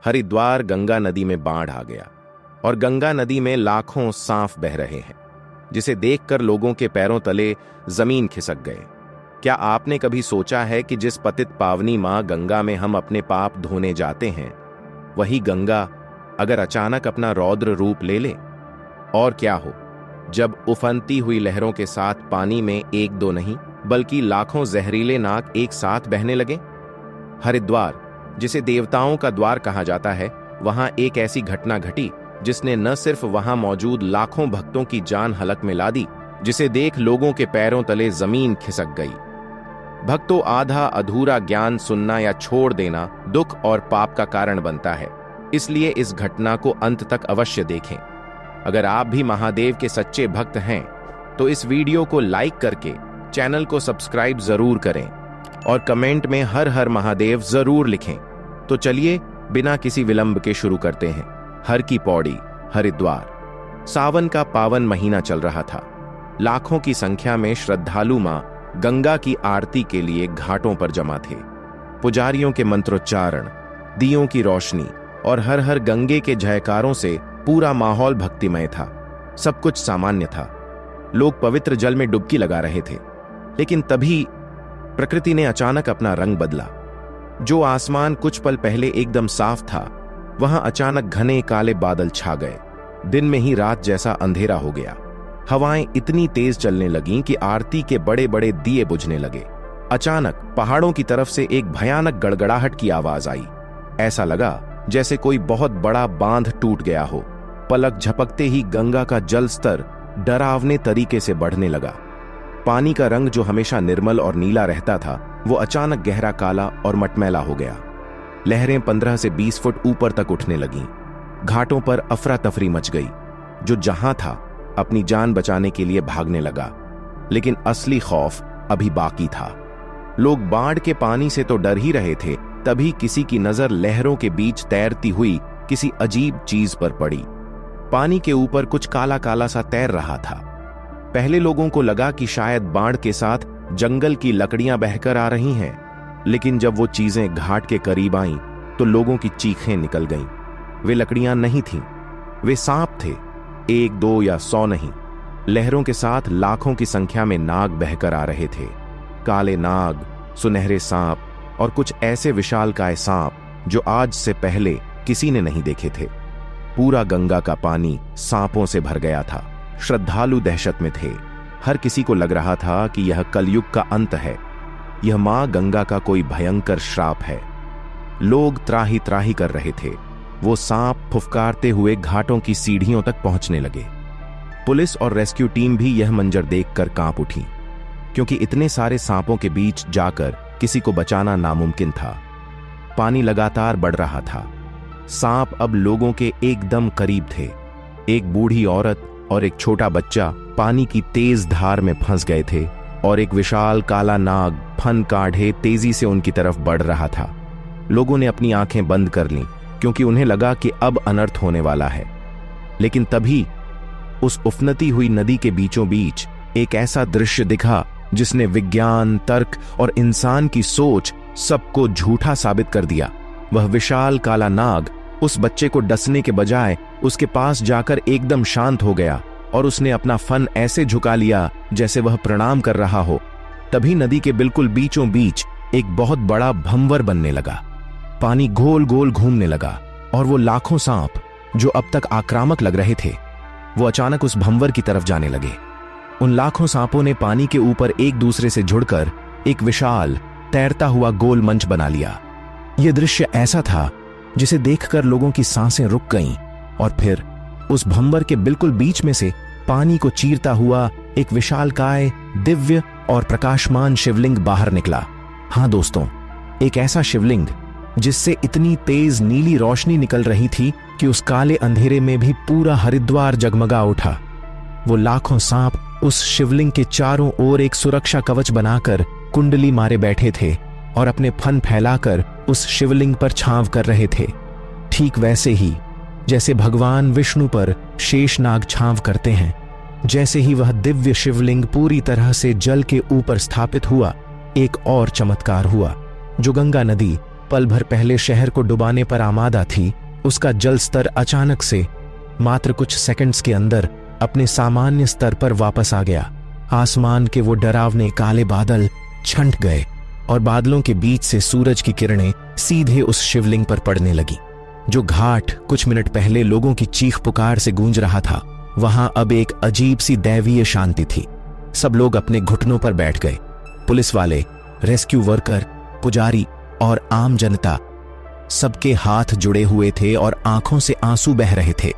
हरिद्वार गंगा नदी में बाढ़ आ गया और गंगा नदी में लाखों सांप बह रहे हैं, जिसे देखकर लोगों के पैरों तले जमीन खिसक गए। क्या आपने कभी सोचा है कि जिस पतित पावनी मां गंगा में हम अपने पाप धोने जाते हैं, वही गंगा अगर अचानक अपना रौद्र रूप ले ले? और क्या हो जब उफनती हुई लहरों के साथ पानी में एक दो नहीं बल्कि लाखों जहरीले नाग एक साथ बहने लगे? हरिद्वार, जिसे देवताओं का द्वार कहा जाता है, वहां एक ऐसी घटना घटी जिसने न सिर्फ वहां मौजूद लाखों भक्तों की जान हलक में ला दी, जिसे देख लोगों के पैरों तले जमीन खिसक गई। भक्तों, आधा अधूरा ज्ञान सुनना या छोड़ देना दुख और पाप का कारण बनता है, इसलिए इस घटना को अंत तक अवश्य देखें। अगर आप भी महादेव के सच्चे भक्त हैं तो इस वीडियो को लाइक करके चैनल को सब्सक्राइब जरूर करें और कमेंट में हर हर महादेव जरूर लिखें। तो चलिए बिना किसी विलंब के शुरू करते हैं। हर की पौड़ी, हरिद्वार। सावन का पावन महीना चल रहा था। लाखों की संख्या में श्रद्धालु मां गंगा की आरती के लिए घाटों पर जमा थे। पुजारियों के मंत्रोच्चारण, दियों की रोशनी और हर हर गंगे के जयकारों से पूरा माहौल भक्तिमय था। सब कुछ सामान्य था। लोग पवित्र जल में डुबकी लगा रहे थे, लेकिन तभी प्रकृति ने अचानक अपना रंग बदला। जो आसमान कुछ पल पहले एकदम साफ था, वहां अचानक घने काले बादल छा गए। दिन में ही रात जैसा अंधेरा हो गया। हवाएं इतनी तेज चलने लगीं कि आरती के बड़े बड़े दिए बुझने लगे। अचानक पहाड़ों की तरफ से एक भयानक गड़गड़ाहट की आवाज आई। ऐसा लगा जैसे कोई बहुत बड़ा बांध टूट गया हो। पलक झपकते ही गंगा का जल स्तर डरावने तरीके से बढ़ने लगा। पानी का रंग, जो हमेशा निर्मल और नीला रहता था, वो अचानक गहरा काला और मटमैला हो गया। लहरें 15 से 20 फुट ऊपर तक उठने लगीं। घाटों पर अफरा तफरी मच गई। जो जहां था अपनी जान बचाने के लिए भागने लगा, लेकिन असली खौफ अभी बाकी था। लोग बाढ़ के पानी से तो डर ही रहे थे, तभी किसी की नजर लहरों के बीच तैरती हुई किसी अजीब चीज पर पड़ी। पानी के ऊपर कुछ काला काला सा तैर रहा था। पहले लोगों को लगा कि शायद बाढ़ के साथ जंगल की लकड़ियां बहकर आ रही हैं, लेकिन जब वो चीजें घाट के करीब आईं तो लोगों की चीखें निकल गईं। वे लकड़ियां नहीं थीं, वे सांप थे। 1, 2 या 100 नहीं, लहरों के साथ लाखों की संख्या में नाग बहकर आ रहे थे। काले नाग, सुनहरे सांप और कुछ ऐसे विशालकाय सांप जो आज से पहले किसी ने नहीं देखे थे। पूरा गंगा का पानी सांपों से भर गया था। श्रद्धालु दहशत में थे। हर किसी को लग रहा था कि यह कलयुग का अंत है। यह मां गंगा का कोई भयंकर श्राप है। लोग त्राही त्राही कर रहे थे। वो सांप फुफकारते हुए घाटों की सीढ़ियों तक पहुंचने लगे। पुलिस और रेस्क्यू टीम भी यह मंजर देखकर कांप उठी, क्योंकि इतने सारे सांपों के बीच जाकर किसी को बचाना नामुमकिन था। पानी लगातार बढ़ रहा था। सांप अब लोगों के एकदम करीब थे। एक बूढ़ी औरत और एक छोटा बच्चा पानी की तेज धार में फंस गए थे और एक विशाल काला नाग फन काढ़े तेजी से उनकी तरफ बढ़ रहा था। लोगों ने अपनी आंखें बंद कर लीं, क्योंकि उन्हें लगा कि अब अनर्थ होने वाला है। लेकिन तभी उस उफनती हुई नदी के बीचों बीच एक ऐसा दृश्य दिखा जिसने विज्ञान, तर्क और इंसान की सोच सबको झूठा साबित कर दिया। वह विशाल काला नाग उस बच्चे को डसने के बजाय उसके पास जाकर एकदम शांत हो गया और उसने अपना फन ऐसे झुका लिया जैसे वह प्रणाम कर रहा हो। तभी नदी के बिल्कुल बीचों बीच एक बहुत बड़ा भंवर बनने लगा। पानी गोल गोल घूमने लगा और वो लाखों सांप जो अब तक आक्रामक लग रहे थे, वो अचानक उस भंवर की तरफ जाने लगे। उन लाखों सांपों ने पानी के ऊपर एक दूसरे से जुड़कर एक विशाल तैरता हुआ गोल मंच बना लिया। यह दृश्य ऐसा था जिसे देखकर लोगों की सांसें रुक गईं और फिर उस भंवर के बिल्कुल बीच में से पानी को चीरता हुआ एक विशालकाय, दिव्य और प्रकाशमान शिवलिंग बाहर निकला। हाँ दोस्तों, एक ऐसा शिवलिंग जिससे इतनी तेज नीली रोशनी निकल रही थी कि उस काले अंधेरे में भी पूरा हरिद्वार जगमगा उठा। वो लाखों सांप उस शिवलिंग के चारों ओर एक सुरक्षा कवच बनाकर कुंडली मारे बैठे थे और अपने फन फैलाकर उस शिवलिंग पर छांव कर रहे थे। ठीक वैसे ही जैसे भगवान विष्णु पर शेषनाग छांव करते हैं, जैसे ही वह दिव्य शिवलिंग पूरी तरह से जल के ऊपर स्थापित हुआ, एक और चमत्कार हुआ। जो गंगा नदी पल भर पहले शहर को डुबाने पर आमादा थी, उसका जल स्तर अचानक से मात्र कुछ सेकंड्स के अंदर अपने सामान्य स्तर पर वापस आ गया। आसमान के वो डरावने काले बादल छंट गए और बादलों के बीच से सूरज की किरणें सीधे उस शिवलिंग पर पड़ने लगी। जो घाट कुछ मिनट पहले लोगों की चीख पुकार से गूंज रहा था, वहां अब एक अजीब सी दैवीय शांति थी। सब लोग अपने घुटनों पर बैठ गए। पुलिस वाले, रेस्क्यू वर्कर, पुजारी और आम जनता, सबके हाथ जुड़े हुए थे और आंखों से आंसू बह रहे थे।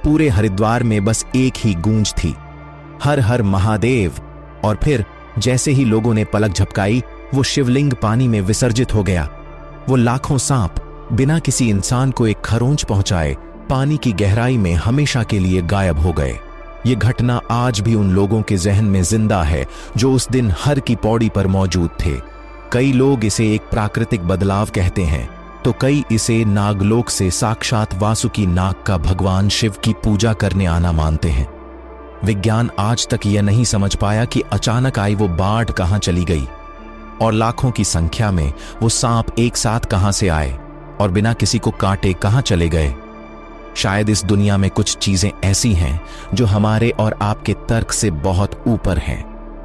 पूरे हरिद्वार में बस एक ही गूंज थी, हर हर महादेव। और फिर जैसे ही लोगों ने पलक झपकाई, वो शिवलिंग पानी में विसर्जित हो गया। वो लाखों सांप बिना किसी इंसान को एक खरोंच पहुंचाए पानी की गहराई में हमेशा के लिए गायब हो गए। ये घटना आज भी उन लोगों के जहन में जिंदा है जो उस दिन हर की पौड़ी पर मौजूद थे। कई लोग इसे एक प्राकृतिक बदलाव कहते हैं, तो कई इसे नागलोक से साक्षात वासुकी नाग का भगवान शिव की पूजा करने आना मानते हैं। विज्ञान आज तक यह नहीं समझ पाया कि अचानक आई वो बाढ़ कहां चली गई और लाखों की संख्या में वो सांप एक साथ कहां से आए और बिना किसी को काटे कहां चले गए। शायद इस दुनिया में कुछ चीजें ऐसी हैं जो हमारे और आपके तर्क से बहुत ऊपर हैं।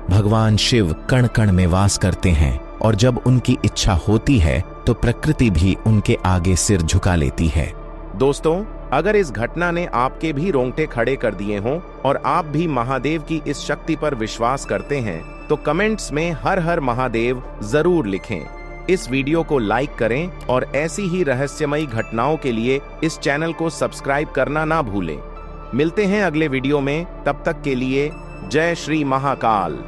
भगवान शिव कण कण में वास करते हैं और जब उनकी इच्छा होती है तो प्रकृति भी उनके आगे सिर झुका लेती है। दोस्तों, अगर इस घटना ने आपके भी रोंगटे खड़े कर दिए हों और आप भी महादेव की इस शक्ति पर विश्वास करते हैं, तो कमेंट्स में हर हर महादेव जरूर लिखें। इस वीडियो को लाइक करें और ऐसी ही रहस्यमयी घटनाओं के लिए इस चैनल को सब्सक्राइब करना ना भूलें। मिलते हैं अगले वीडियो में, तब तक के लिए जय श्री महाकाल।